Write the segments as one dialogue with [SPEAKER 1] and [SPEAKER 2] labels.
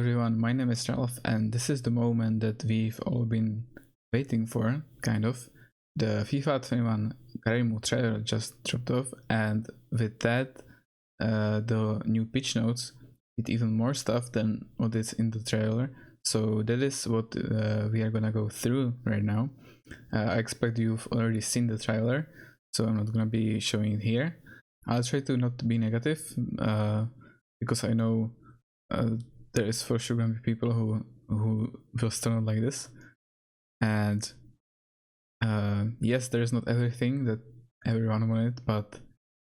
[SPEAKER 1] everyone, my name is Ralph and this is the moment that we've all been waiting for, kind of. The FIFA 21 career mode trailer just dropped off, and with that the new pitch notes with even more stuff than what is in the trailer. So that is what we are gonna go through right now. I expect you've already seen the trailer, so I'm not gonna be showing it here. I'll try to not be negative because I know there is for sure gonna be people who will still not like this. And yes, there is not everything that everyone wanted, but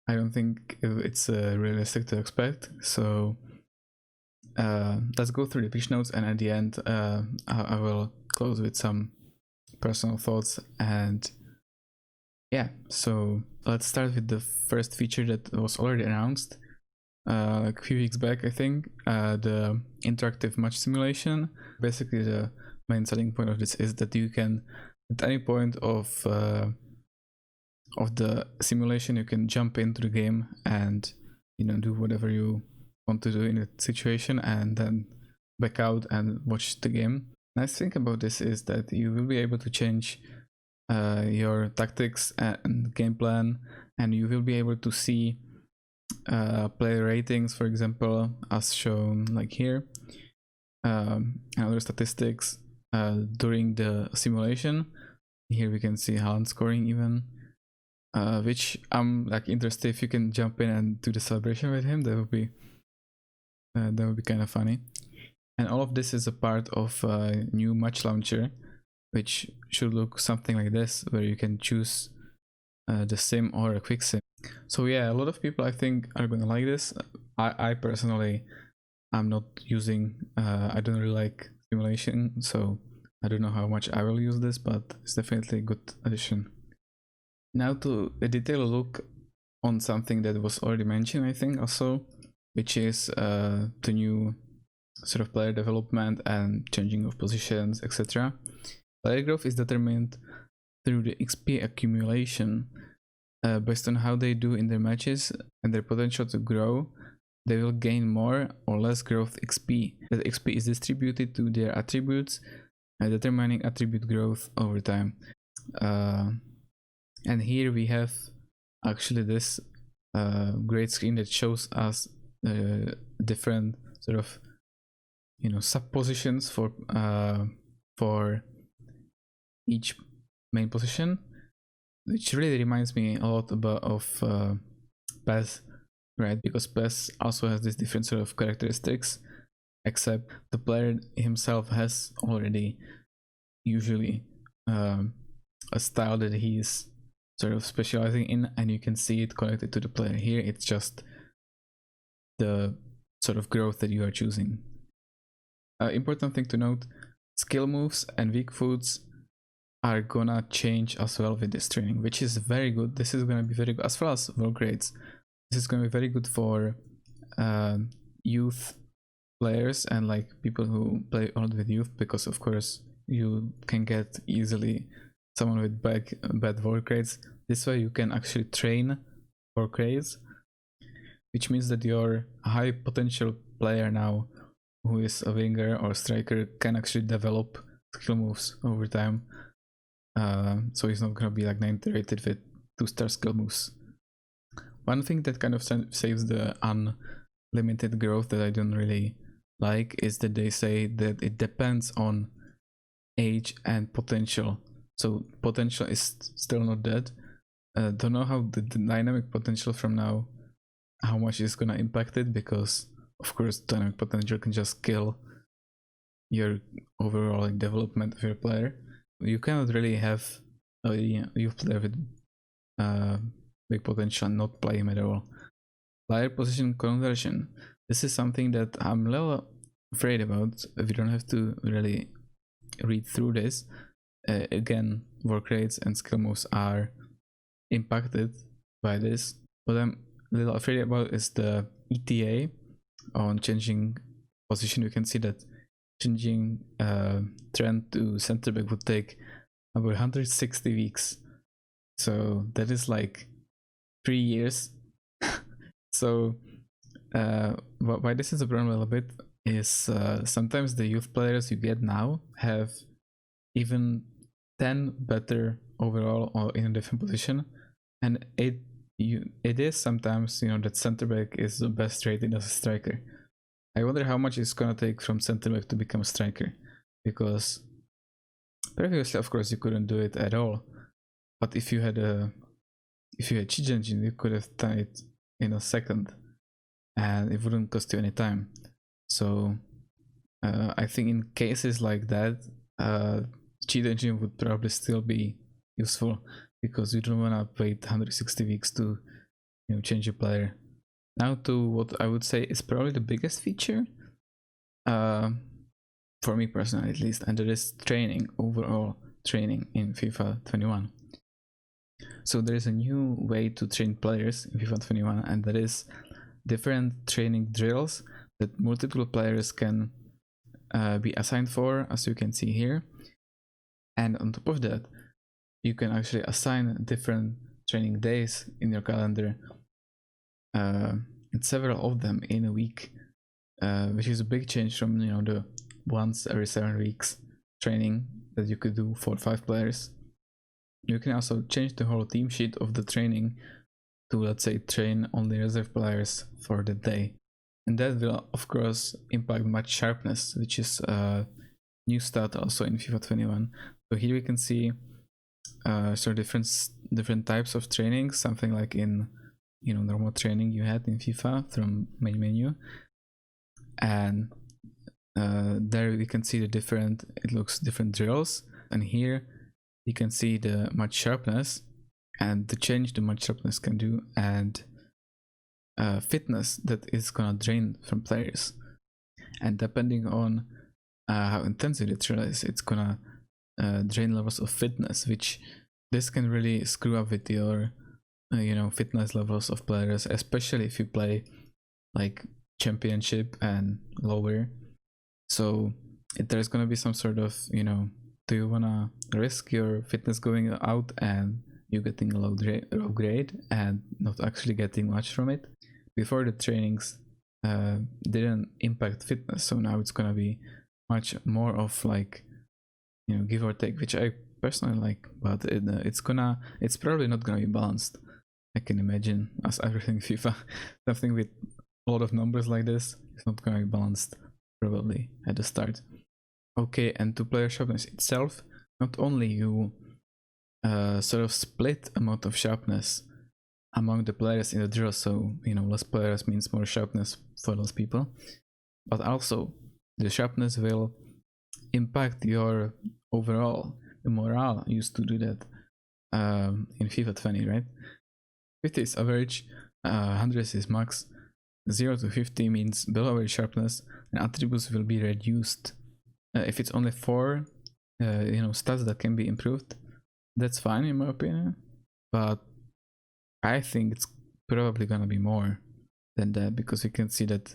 [SPEAKER 1] I don't think it's realistic to expect. So let's go through the pitch notes, and at the end I will close with some personal thoughts. And yeah, so let's start with the first feature that was already announced like a few weeks back, I think. The interactive match simulation. Basically the main selling point of this is that you can, at any point of the simulation, you can jump into the game and, you know, do whatever you want to do in a situation and then back out and watch the game. Nice thing about this is that you will be able to change your tactics and game plan, and you will be able to see player ratings, for example, as shown like here, and other statistics during the simulation. Here we can see Haaland scoring even, which I'm like interested if you can jump in and do the celebration with him. That would be kind of funny. And all of this is a part of a new match launcher, which should look something like this, where you can choose the sim or a quick sim. So yeah, a lot of people I think are gonna like this. I personally, I'm not using, I don't really like simulation, so I don't know how much I will use this, but it's definitely a good addition. Now to a detailed look on something that was already mentioned, I think also, which is the new sort of player development and changing of positions, etc. Player growth is determined through the XP accumulation. Based on how they do in their matches and their potential to grow, they will gain more or less growth XP. That XP is distributed to their attributes, determining attribute growth over time. And here we have actually this great screen that shows us different sort of, you know, sub positions for each main position, which really reminds me a lot of PES, right? Because PES also has these different sort of characteristics, except the player himself has already usually a style that he's sort of specializing in, and you can see it connected to the player. Here it's just the sort of growth that you are choosing. Important thing to note, skill moves and weak foods are gonna change as well with this training, which is very good. This is gonna be very good as well as world grades. This is gonna be very good for youth players and like people who play a lot with youth, because of course you can get easily someone with bad world grades. This way you can actually train world grades, which means that your high potential player now, who is a winger or striker, can actually develop skill moves over time. So he's not gonna be like 90 rated with 2-star skill moves. One thing that kind of saves the unlimited growth that I don't really like is that they say that it depends on age and potential. So potential is still not dead. Don't know how the dynamic potential from now, how much is gonna impact it, because of course dynamic potential can just kill your overall like, development of your player. You cannot really have a youth player with big potential and not play him at all. Player position conversion. This is something that I'm a little afraid about. We don't have to really read through this. Again, work rates and skill moves are impacted by this. What I'm a little afraid about is the ETA on changing position. You can see that changing trend to center back would take about 160 weeks. So that is like 3 years. So why this is a problem a little bit, is sometimes the youth players you get now have even 10 better overall or in a different position, and it is sometimes, you know, that center back is the best rated as a striker. I wonder how much it's gonna take from center back to become a striker, because previously, of course, you couldn't do it at all. But if you had cheat engine, you could have done it in a second, and it wouldn't cost you any time. So I think in cases like that, cheat engine would probably still be useful, because you don't want to wait 160 weeks to, you know, change your player. Now to what I would say is probably the biggest feature, for me personally at least, and that is training, overall training in FIFA 21. So there is a new way to train players in FIFA 21, and that is different training drills that multiple players can be assigned for, as you can see here. And on top of that, you can actually assign different training days in your calendar, and several of them in a week, which is a big change from, you know, the once every 7 weeks training that you could do for 5 players. You can also change the whole team sheet of the training to, let's say, train only reserve players for the day. And that will, of course, impact match sharpness, which is a new stat also in FIFA 21. So here we can see so different types of training, something like in, you know, normal training you had in FIFA from main menu. And there we can see the different drills. And here you can see the match sharpness and the change the match sharpness can do, and fitness that is gonna drain from players. And depending on how intensive the drill is, it's gonna drain levels of fitness, which this can really screw up with your you know, fitness levels of players, especially if you play like championship and lower. So if there's gonna be some sort of, you know, do you wanna risk your fitness going out and you getting a low grade and not actually getting much from it? Before, the trainings didn't impact fitness, so now it's gonna be much more of like, you know, give or take, which I personally like, but it's probably not gonna be balanced. I can imagine, as everything FIFA, something with a lot of numbers like this is not gonna be balanced probably at the start. Okay, and to player sharpness itself, not only you sort of split amount of sharpness among the players in the drill, so, you know, less players means more sharpness for less people, but also the sharpness will impact your overall morale. Used to do that in FIFA 20, right? 50 is average, 100 is max, 0 to 50 means below average sharpness, and attributes will be reduced. If it's only 4 you know, stats that can be improved, that's fine in my opinion, but I think it's probably gonna be more than that, because you can see that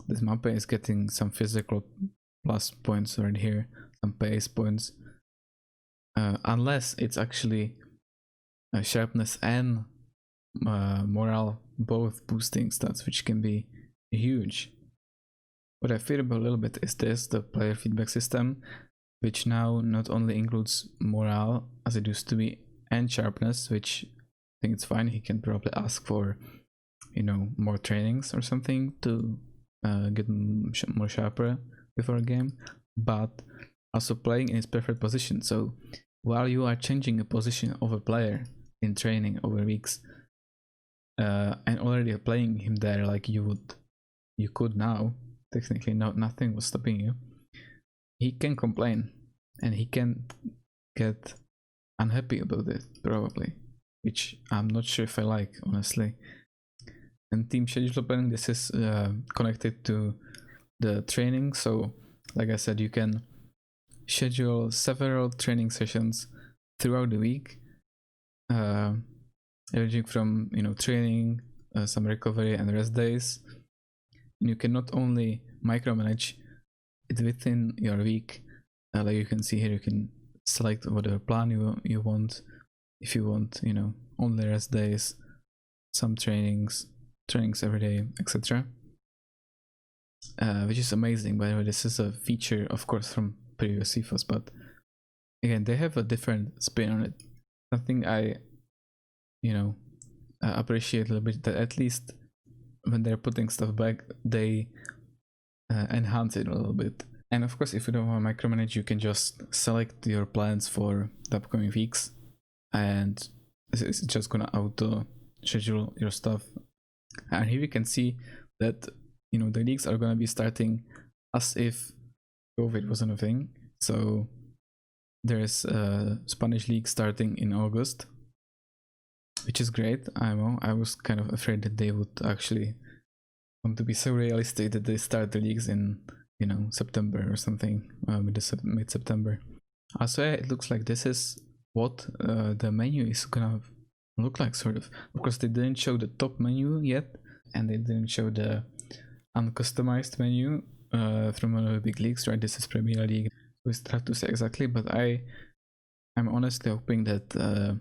[SPEAKER 1] this Mbappe is getting some physical plus points right here, some pace points, unless it's actually sharpness and morale both boosting stats, which can be huge. What I fear about a little bit is this, the player feedback system, which now not only includes morale as it used to be and sharpness, which I think it's fine. He can probably ask for, you know, more trainings or something to get more sharper before a game, but also playing in his preferred position. So while you are changing a position of a player in training over weeks, and already playing him there like you could now, technically nothing was stopping you, he can complain and he can get unhappy about it probably, which I'm not sure if I like, honestly. And team schedule planning, this is connected to the training. So like I said, you can schedule several training sessions throughout the week, ranging from, you know, training, some recovery and rest days. And you can not only micromanage it within your week, like you can see here, you can select whatever plan you want. If you want, you know, only rest days, some trainings, trainings every day, etc. Which is amazing. By the way, this is a feature, of course, from previous FIFAs, but again, they have a different spin on it. Something I, appreciate a little bit, that at least when they're putting stuff back, they enhance it a little bit. And of course, if you don't want to micromanage, you can just select your plans for the upcoming weeks, and it's just gonna auto schedule your stuff. And here you can see that the leagues are gonna be starting as if COVID wasn't a thing. So there's a Spanish league starting in August, which is great. I was kind of afraid that they would actually want to be so realistic that they start the leagues in September or something, mid-September. Also, it looks like this is what the menu is gonna look like, sort of. Of course, they didn't show the top menu yet, and they didn't show the uncustomized menu from one of the big leagues, right? This is Premier League, so it's hard to say exactly, but I'm honestly hoping that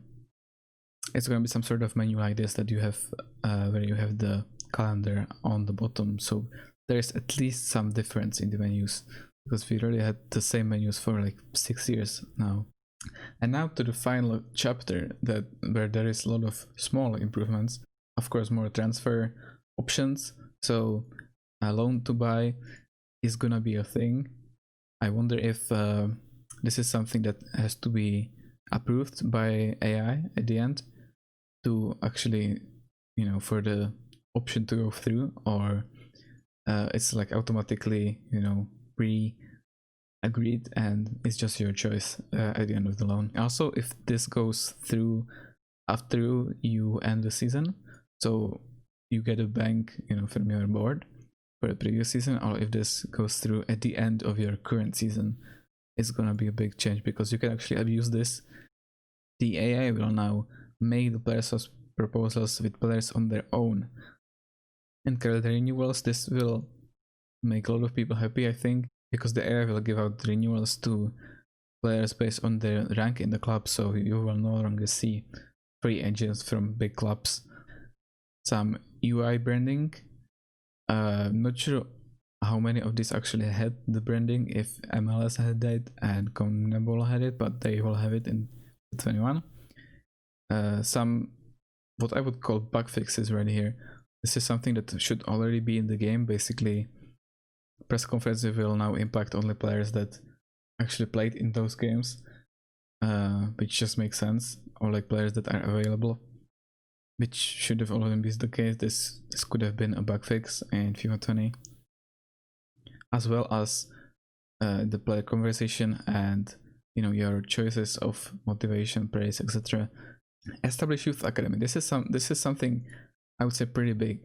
[SPEAKER 1] it's gonna be some sort of menu like this that you have where you have the calendar on the bottom, so there's at least some difference in the menus, because we already had the same menus for like 6 years now. And now to the final chapter, where there is a lot of small improvements. Of course, more transfer options, so a loan to buy is gonna be a thing. I wonder if this is something that has to be approved by AI at the end to actually, for the option to go through, or it's like automatically, pre-agreed and it's just your choice at the end of the loan. Also, if this goes through after you end the season, so you get a bank, from your board for the previous season, or if this goes through at the end of your current season, it's gonna be a big change, because you can actually abuse this. The AI will now make the players' proposals with players on their own. And calendar renewals, this will make a lot of people happy, I think, because the AI will give out renewals to players based on their rank in the club, so you will no longer see free agents from big clubs. Some UI branding, not sure how many of these actually had the branding, if MLS had it and CONMEBOL had it, but they will have it in 21. Some, what I would call bug fixes right here. This is something that should already be in the game. Basically, press conferences will now impact only players that actually played in those games, which just makes sense, or like players that are available, which should have already been the case. This could have been a bug fix in FIFA 20, as well as the player conversation and your choices of motivation, praise, etc. Establish youth academy. This is something I would say pretty big.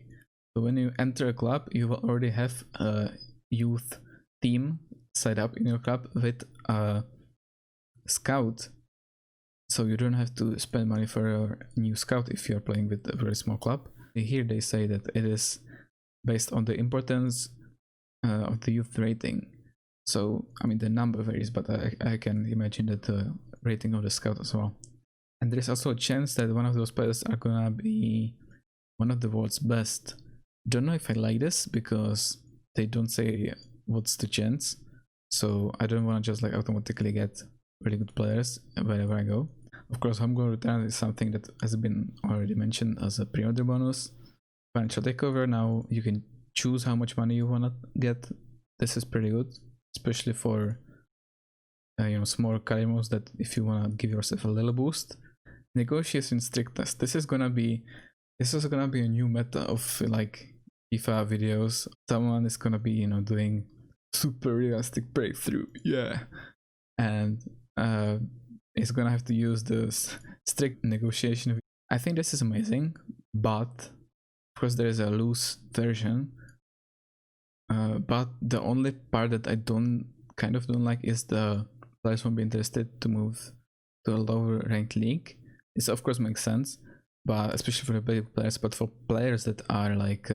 [SPEAKER 1] So when you enter a club, you will already have a youth team set up in your club with a scout, so you don't have to spend money for a new scout if you're playing with a very small club. Here they say that it is based on the importance of the youth rating. So the number varies, but I can imagine that the rating of the scout as well. And there is also a chance that one of those players are gonna be one of the world's best. Don't know if I like this, because they don't say what's the chance, so I don't want to just like automatically get really good players wherever I go. Of course, home goal return is something that has been already mentioned as a pre-order bonus. Financial takeover, now you can choose how much money you want to get. This is pretty good, especially for small carimos, that if you want to give yourself a little boost. Negotiation strictness, this is gonna be a new meta of like FIFA videos. Someone is gonna be doing super realistic breakthrough, and it's gonna have to use this strict negotiation. I think this is amazing, but of course there is a loose version, but the only part that I don't like is the players won't be interested to move to a lower ranked league. This of course makes sense, but especially for the big players. But for players that are like,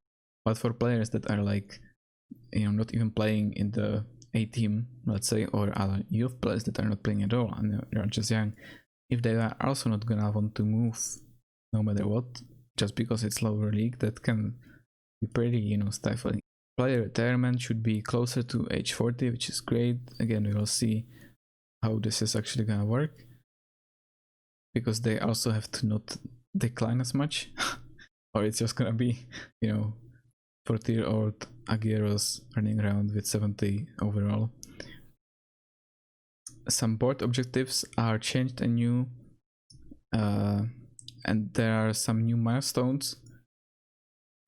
[SPEAKER 1] not even playing in the A team, let's say, or other youth players that are not playing at all and they're just young, if they are also not gonna want to move no matter what, just because it's lower league, that can be pretty, you know, stifling. Player retirement should be closer to age 40, which is great. Again, we will see how this is actually gonna work, because they also have to not decline as much, or it's just gonna be, you know, 40-year-old Agueros running around with 70 overall. Some board objectives are changed and new, and there are some new milestones.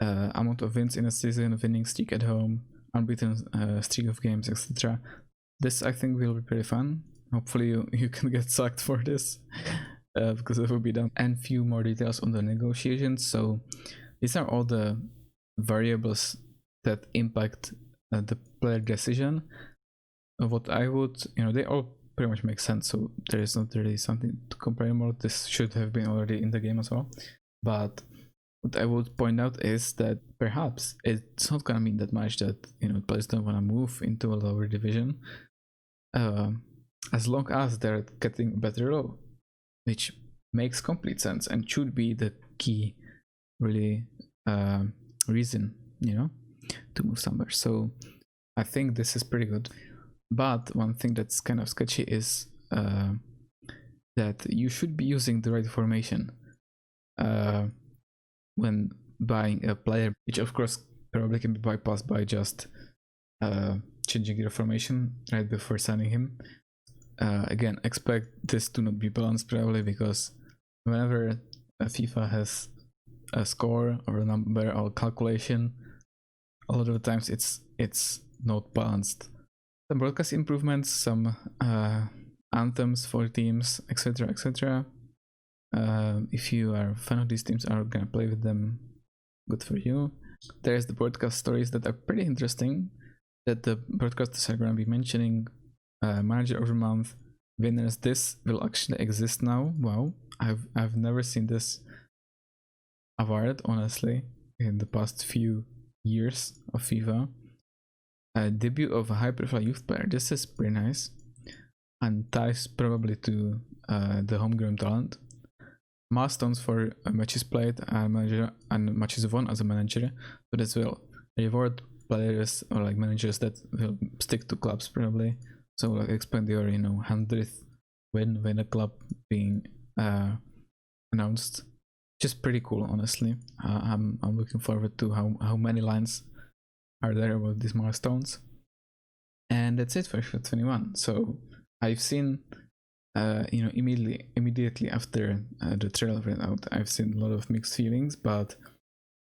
[SPEAKER 1] Amount of wins in a season, winning streak at home, unbeaten streak of games, etc. This I think will be pretty fun. Hopefully you can get sucked for this, because it will be done. And few more details on the negotiations. So these are all the variables that impact the player decision. What I would, you know, they all pretty much make sense, so there is not really something to compare more. This should have been already in the game as well. But what I would point out is that perhaps it's not gonna mean that much that, you know, players don't want to move into a lower division, as long as they're getting better role, which makes complete sense and should be the key, really, reason, you know, to move somewhere. So I think this is pretty good. But one thing that's kind of sketchy is that you should be using the right formation when buying a player, which of course probably can be bypassed by just changing your formation right before signing him. Again, expect this to not be balanced probably, because whenever FIFA has a score or a number or calculation, a lot of the times it's not balanced. Some broadcast improvements, some anthems for teams, etc, etc. If you are a fan of these teams, are gonna play with them, good for you. There's the broadcast stories that are pretty interesting, that the broadcasters are gonna be mentioning. Manager of the month, winners. This will actually exist now. Wow, I've never seen this award, honestly, in the past few years of FIFA. Debut of a high-profile youth player. This is pretty nice, and ties probably to the homegrown talent. Milestones for matches played and manager and matches won as a manager. So this will reward players or like managers that will stick to clubs probably. So like expect your, you know, 100th win when a club being announced. Just pretty cool, honestly. I'm looking forward to how many lines are there about these milestones. And that's it for FIFA 21. So I've seen, you know, immediately after the trailer went out, I've seen a lot of mixed feelings, but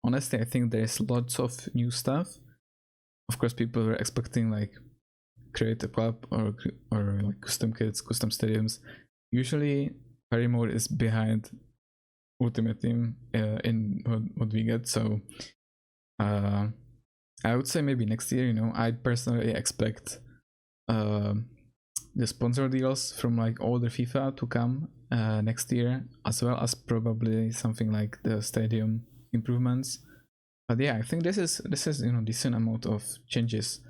[SPEAKER 1] honestly, I think there's lots of new stuff. Of course, people were expecting like create a club or like custom kits, custom stadiums. Usually, career mode is behind Ultimate Team in what we get. So I would say maybe next year. You know, I personally expect the sponsor deals from like older FIFA to come next year, as well as probably something like the stadium improvements. But yeah, I think this is you know, decent amount of changes,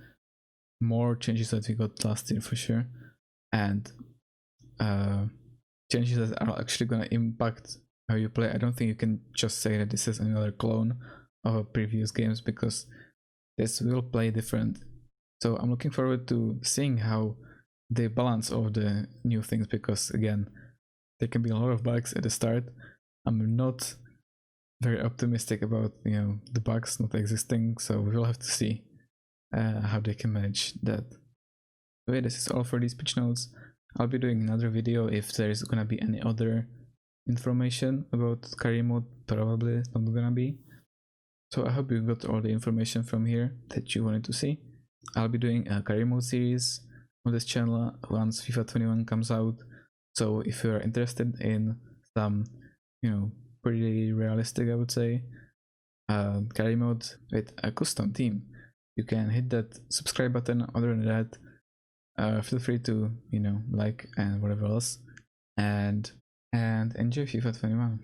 [SPEAKER 1] more changes that we got last year for sure, and changes that are actually gonna impact how you play. I don't think you can just say that this is another clone of previous games, because this will play different. So I'm looking forward to seeing how they balance all the new things, because again, there can be a lot of bugs at the start. I'm not very optimistic about, you know, the bugs not existing, so we will have to see how they can manage that. Okay, this is all for these pitch notes. I'll be doing another video if there is gonna be any other information about career mode. Probably it's not gonna be. So I hope you got all the information from here that you wanted to see. I'll be doing a career mode series on this channel once FIFA 21 comes out. So if you're interested in some, you know, pretty realistic, I would say, career mode with a custom team, you can hit that subscribe button. Other than that, feel free to, you know, like and whatever else, and enjoy FIFA 21.